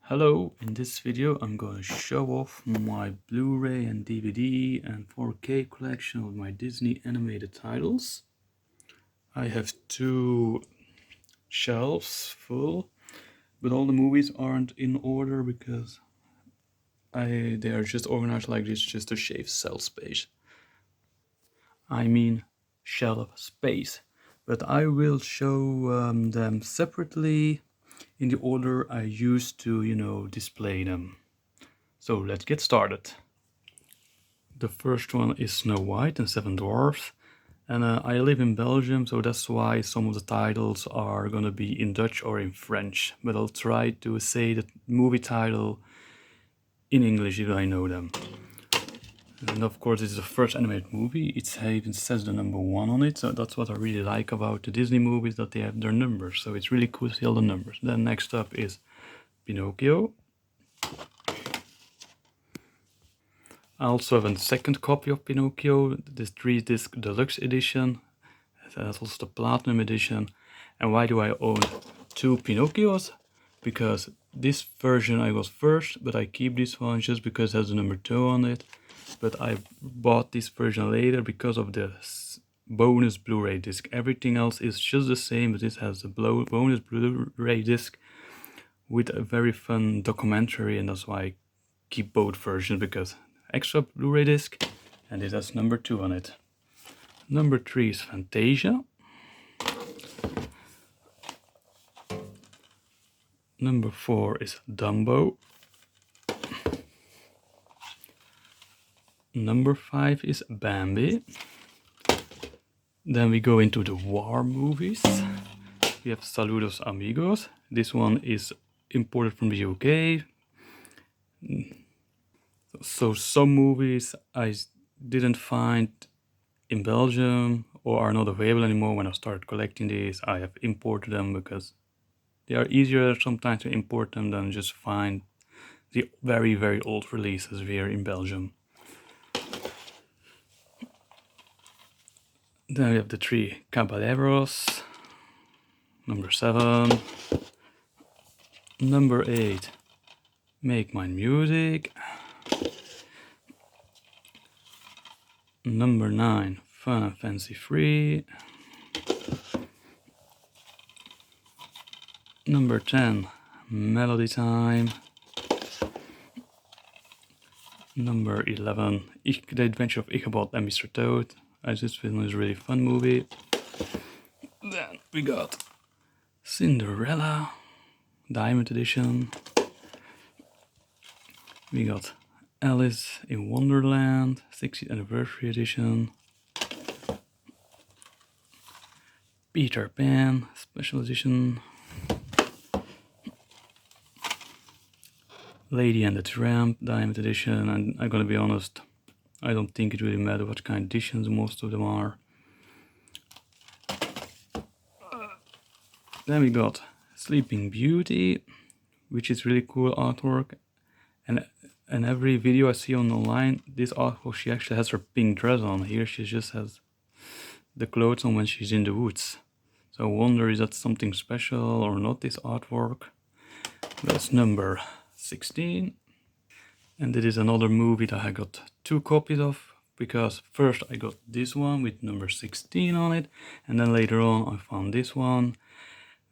Hello, in this video I'm going to show off my Blu-ray and DVD and 4K collection of my Disney animated titles. I have two shelves full, but all the movies aren't in order because they are just organized like this just to save shelf space. I mean shelf space, but I will show them separately in the order I used to, display them. So let's get started. The first one is Snow White and Seven Dwarfs. And I live in Belgium, so that's why some of the titles are gonna be in Dutch or in French. But I'll try to say the movie title in English if I know them. And of course, this is the first animated movie. It even says the number 1 on it, so that's what I really like about the Disney movies, that they have their numbers. So it's really cool to see all the numbers. Then next up is Pinocchio. I also have a second copy of Pinocchio, this 3-disc deluxe edition. That's also the platinum edition. And why do I own two Pinocchios? Because this version I got first, but I keep this one just because it has the number 2 on it. But I bought this version later because of the bonus Blu-ray disc. Everything else is just the same, but this has a bonus Blu-ray disc with a very fun documentary, and that's why I keep both versions, because extra Blu-ray disc, and it has number 2 on it. Number 3 is Fantasia. Number 4 is Dumbo. Number 5 is Bambi. Then we go into the war movies. We have Saludos Amigos. This one is imported from the UK. So some movies I didn't find in Belgium or are not available anymore. When I started collecting these, I have imported them because they are easier sometimes to import them than just find the very, very old releases here in Belgium. Then we have the 3 Caballeros. Number 7. Number 8, Make Mine Music. Number 9, Fun and Fancy Free. Number 10, Melody Time. Number 11, The Adventure of Ichabod and Mr. Toad. This film is a really fun movie. Then we got Cinderella, Diamond Edition. We got Alice in Wonderland, 60th Anniversary Edition. Peter Pan, Special Edition. Lady and the Tramp, Diamond Edition. And I'm gonna be honest, I don't think it really matters what kind of editions most of them are. Then we got Sleeping Beauty, which is really cool artwork. And every video I see online, this artwork, she actually has her pink dress on. Here she just has the clothes on when she's in the woods. So I wonder, is that something special or not, this artwork? That's number 16. And it is another movie that I got 2 copies of, because first I got this one with number 16 on it, and then later on I found this one.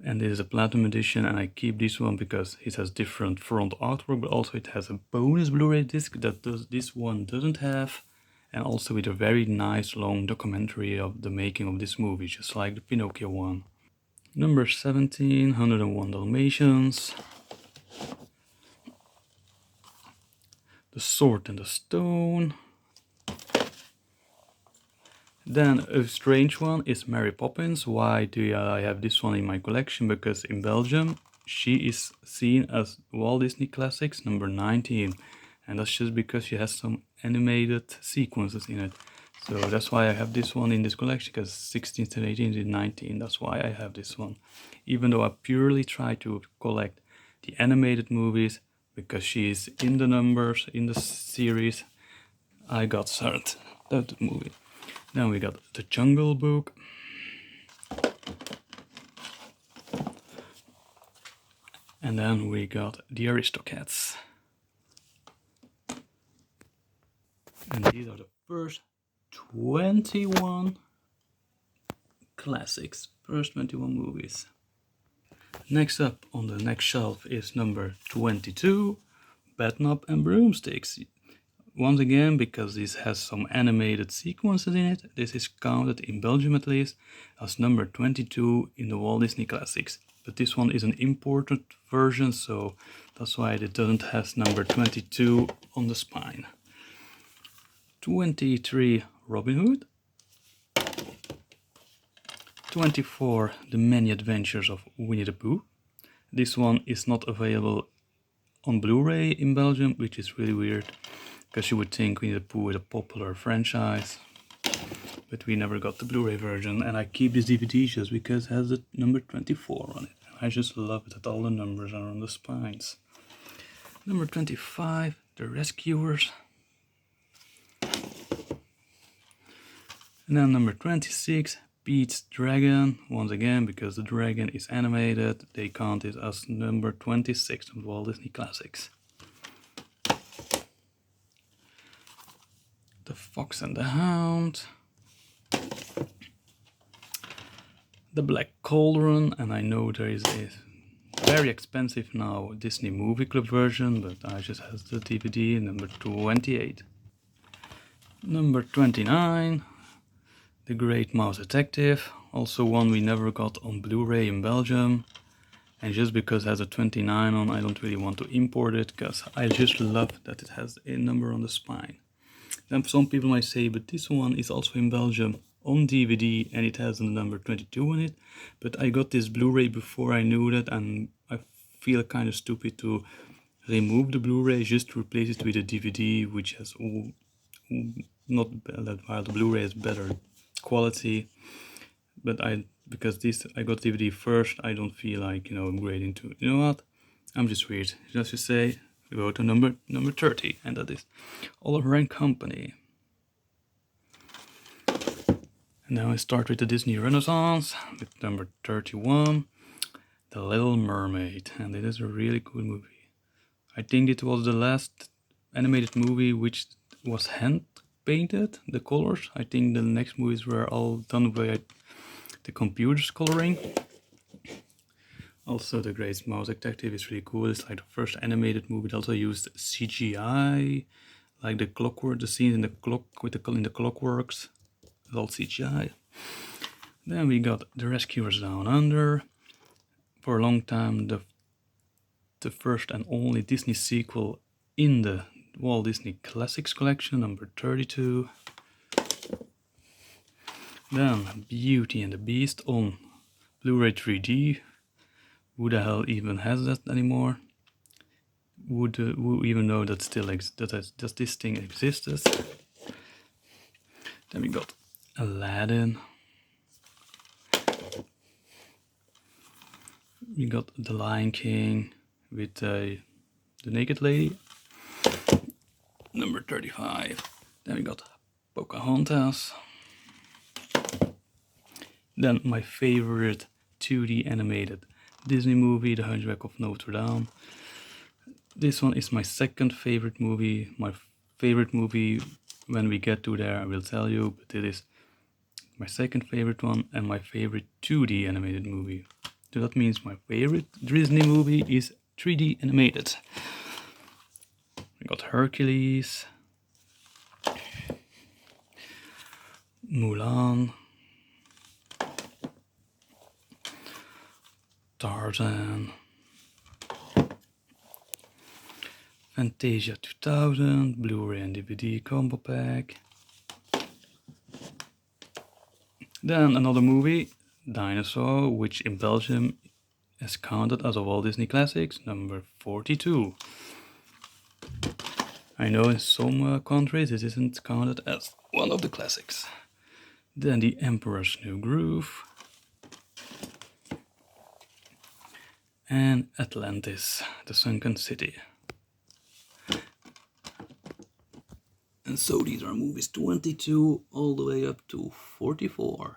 And this is a platinum edition, and I keep this one because it has different front artwork, but also it has a bonus Blu-ray disc that this one doesn't have, and also with a very nice long documentary of the making of this movie, just like the Pinocchio one. Number 17, 101 Dalmatians. The Sword and the Stone. Then a strange one is Mary Poppins. Why do I have this one in my collection? Because in Belgium she is seen as Walt Disney Classics number 19, and that's just because she has some animated sequences in it. So that's why I have this one in this collection, because 16 to 18 is 19. That's why I have this one, even though I purely try to collect the animated movies, because she is in the numbers in the series. I got that movie. Then we got The Jungle Book. And then we got the Aristocats. And these are the first 21 classics, first 21 movies. Next up on the next shelf is number 22, Batnop and Broomsticks. Once again, because this has some animated sequences in it, this is counted, in Belgium at least, as number 22 in the Walt Disney Classics. But this one is an imported version, so that's why it doesn't have number 22 on the spine. 23, Robin Hood. 24, The Many Adventures of Winnie the Pooh. This one is not available on Blu-ray in Belgium, which is really weird, because you would think Winnie the Pooh is a popular franchise, but we never got the Blu-ray version, and I keep this DVD just because it has the number 24 on it. I just love it that all the numbers are on the spines. Number 25, The Rescuers. And then number 26, Pete's Dragon. Once again, because the dragon is animated, they count it as number 26 of Walt Disney Classics. The Fox and the Hound. The Black Cauldron, and I know there is a very expensive now Disney Movie Club version, but I just have the DVD, number 28. Number 29, The Great Mouse Detective, also one we never got on Blu-ray in Belgium, and just because it has a 29 on, I don't really want to import it, because I just love that it has a number on the spine. Then some people might say, but this one is also in Belgium on DVD and it has the number 22 on it, but I got this Blu-ray before I knew that, and I feel kind of stupid to remove the Blu-ray just to replace it with a DVD, which has not that while the Blu-ray is better quality, but because I got DVD first, I don't feel like upgrading to, you know what, I'm just weird. Just to say, we go to number 30, and that is Oliver and Company. And now I start with the Disney Renaissance with number 31, The Little Mermaid, and it is a really good movie. I think it was the last animated movie which was hand painted, the colors. I think the next movies were all done by the computer's coloring. Also, The Great Mouse Detective is really cool. It's like the first animated movie that also used CGI, like the clockwork, the scene in the clock with in the clockworks. It's all CGI. Then we got The Rescuers Down Under. For a long time, the first and only Disney sequel in the Walt Disney Classics collection, number 32. Then Beauty and the Beast on Blu-ray 3D. Who the hell even has that anymore? Who even know that that this thing existed? Then we got Aladdin. We got The Lion King with the naked lady, number 35. Then we got Pocahontas. Then my favorite 2D animated Disney movie, The Hunchback of Notre Dame. This one is my second favorite movie. My favorite movie, when we get to there, I will tell you, but it is my second favorite one and my favorite 2D animated movie. So that means my favorite Disney movie is 3D animated. We got Hercules, Mulan, Tarzan, Fantasia 2000, Blu-ray and DVD combo pack. Then another movie, Dinosaur, which in Belgium is counted as a Walt Disney Classics, number 42. I know in some countries it isn't counted as one of the classics. Then The Emperor's New Groove. And Atlantis, the Sunken City. And so these are movies 22 all the way up to 44.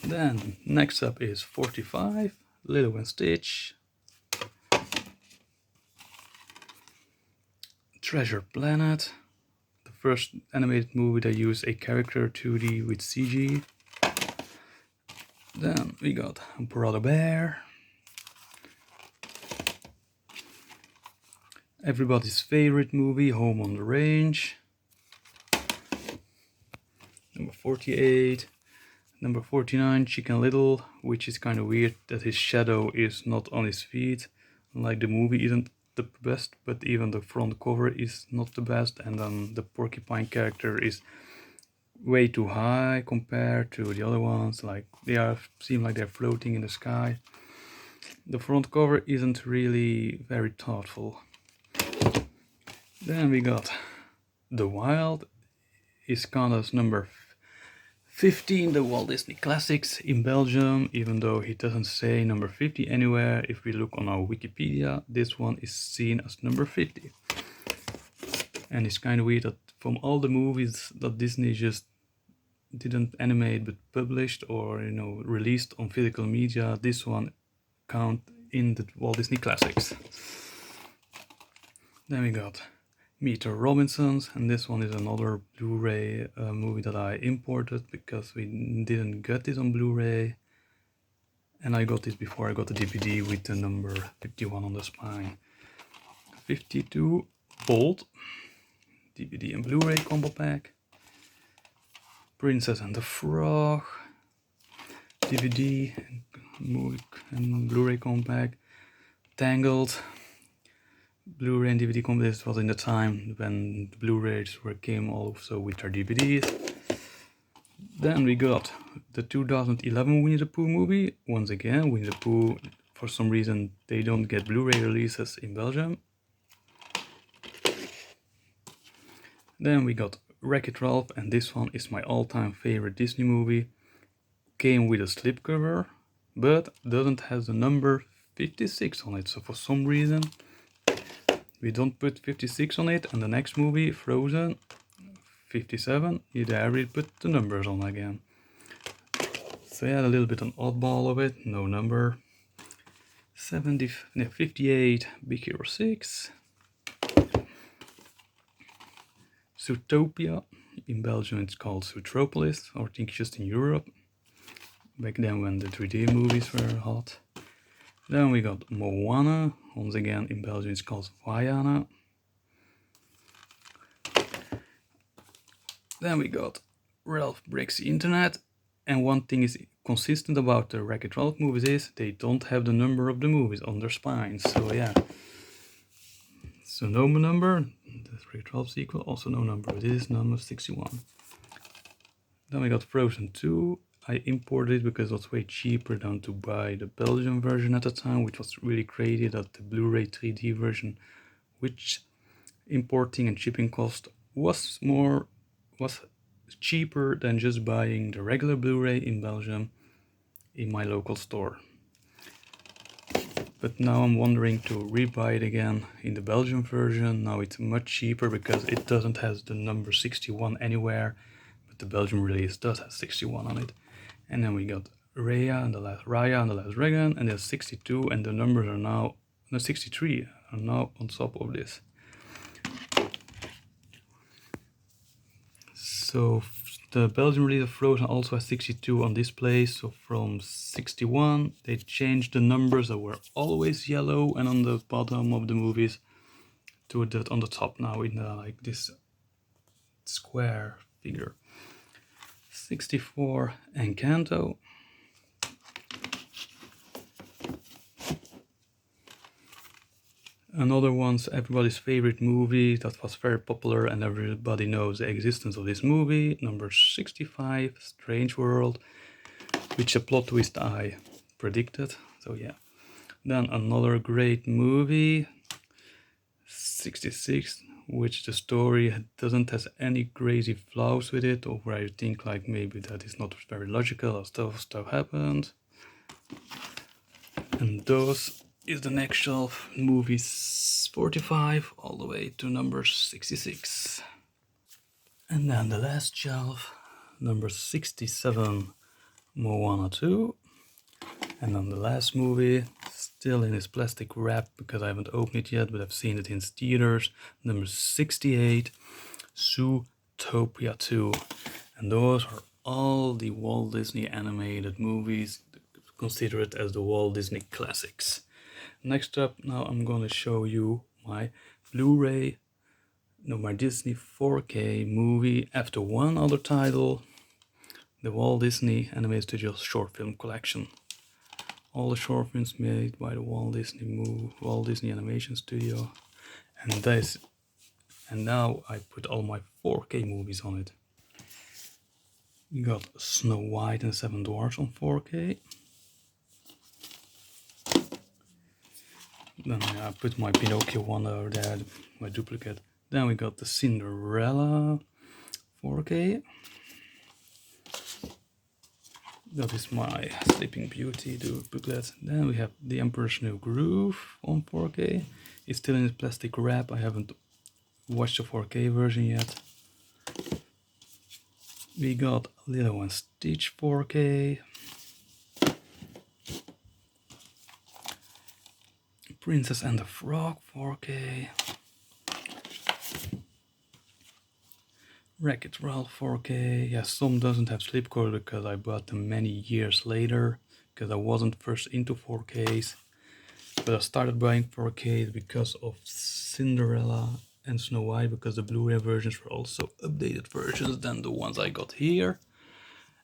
Then next up is 45, Lilo and Stitch. Treasure Planet, the first animated movie that used a character 2D with CG. Then we got Brother Bear, everybody's favorite movie, Home on the Range. Number 48. Number 49, Chicken Little, which is kind of weird that his shadow is not on his feet. Like the movie isn't the best, but even the front cover is not the best, and then the porcupine character is way too high compared to the other ones. Like they seem like they're floating in the sky. The front cover isn't really very thoughtful. Then we got The Wild, is kind of number 15, the Walt Disney Classics in Belgium, even though he doesn't say number 50 anywhere. If we look on our Wikipedia, this one is seen as number 50. And it's kind of weird that from all the movies that Disney just didn't animate but published or released on physical media, this one count in the Walt Disney Classics. Then we got Meet the Robinsons, and this one is another Blu-ray movie that I imported because we didn't get it on Blu-ray, and I got this before I got the DVD with the number 51 on the spine. 52, Bolt, DVD and Blu-ray combo pack. Princess and the Frog, DVD movie and Blu-ray combo pack. Tangled, Blu-ray and DVD combo. This was in the time when the Blu-rays came also with their DVDs. Then we got the 2011 Winnie the Pooh movie. Once again, Winnie the Pooh, for some reason, they don't get Blu-ray releases in Belgium. Then we got Wreck-It Ralph, and this one is my all-time favorite Disney movie. Came with a slipcover, but doesn't have the number 56 on it. So for some reason, we don't put 56 on it, and the next movie, Frozen, 57, you there put the numbers on again. So yeah, a little bit an oddball of it, no number. 58, Big Hero 6. Zootopia, in Belgium it's called Zootropolis, or I think just in Europe, back then when the 3D movies were hot. Then we got Moana, once again in Belgium it's called Vaiana. Then we got Ralph Breaks the Internet, and one thing is consistent about the Wreck-It Ralph movies is they don't have the number of the movies on their spines, so yeah. So no number, the Wreck-It Ralph sequel, also no number, this is number 61. Then we got Frozen 2. I imported it because it was way cheaper than to buy the Belgian version at the time, which was really crazy that the Blu-ray 3D version, which importing and shipping cost was cheaper than just buying the regular Blu-ray in Belgium in my local store. But now I'm wondering to rebuy it again in the Belgian version. Now it's much cheaper because it doesn't have the number 61 anywhere, but the Belgian release does have 61 on it. And then we got Raya and the Last Dragon, and there's 62, and the numbers are now, no, 63 are now on top of this. So the Belgian release of Frozen also has 62 on display. So from 61, they changed the numbers that were always yellow and on the bottom of the movies to that on the top now in like this square figure. 64, Encanto. Another one's everybody's favorite movie that was very popular and everybody knows the existence of this movie. Number 65, Strange World, which a plot twist I predicted, so yeah. Then another great movie, 66, which the story doesn't have any crazy flaws with it, or where you think like maybe that is not very logical or stuff happened. And those is the next shelf, movies 45 all the way to number 66. And then the last shelf, number 67, Moana 2. And then the last movie, still in its plastic wrap because I haven't opened it yet, but I've seen it in theaters. Number 68, Zootopia 2. And those are all the Walt Disney animated movies. Consider it as the Walt Disney classics. Next up, now I'm gonna show you my Blu-ray, my Disney 4K movie after one other title, the Walt Disney Animated Studios short film collection. All the short films made by the Walt Disney Animation Studio, and now I put all my 4K movies on it. We got Snow White and Seven Dwarfs on 4K. Then I put my Pinocchio one over there, my duplicate. Then we got the Cinderella 4K. That is my Sleeping Beauty duplicate. Then we have The Emperor's New Groove on 4K. It's still in its plastic wrap. I haven't watched the 4K version yet. We got Lilo and Stitch 4K. Princess and the Frog 4K. Wreck-It Ralph 4K. Yeah, some doesn't have slipcover because I bought them many years later, because I wasn't first into 4Ks. But I started buying 4Ks because of Cinderella and Snow White, because the Blu-ray versions were also updated versions than the ones I got here.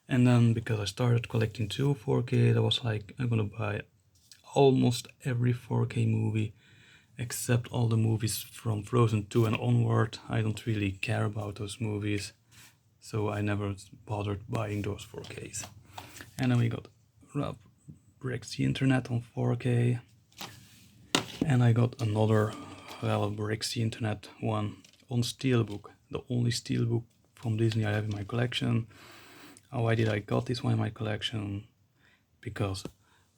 And then because I started collecting 4K, I was like, I'm gonna buy almost every 4K movie except all the movies from Frozen 2 and onward. I don't really care about those movies, so I never bothered buying those 4Ks. And then we got Ralph Breaks the Internet on 4K, and I got another Ralph Breaks the Internet one on Steelbook, the only Steelbook from Disney I have in my collection. Why did I got this one in my collection? Because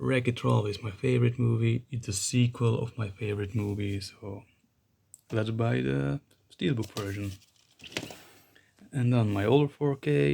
Wreck-It Ralph is my favorite movie. It's a sequel of my favorite movie, so let's buy the Steelbook version. And then my older 4K.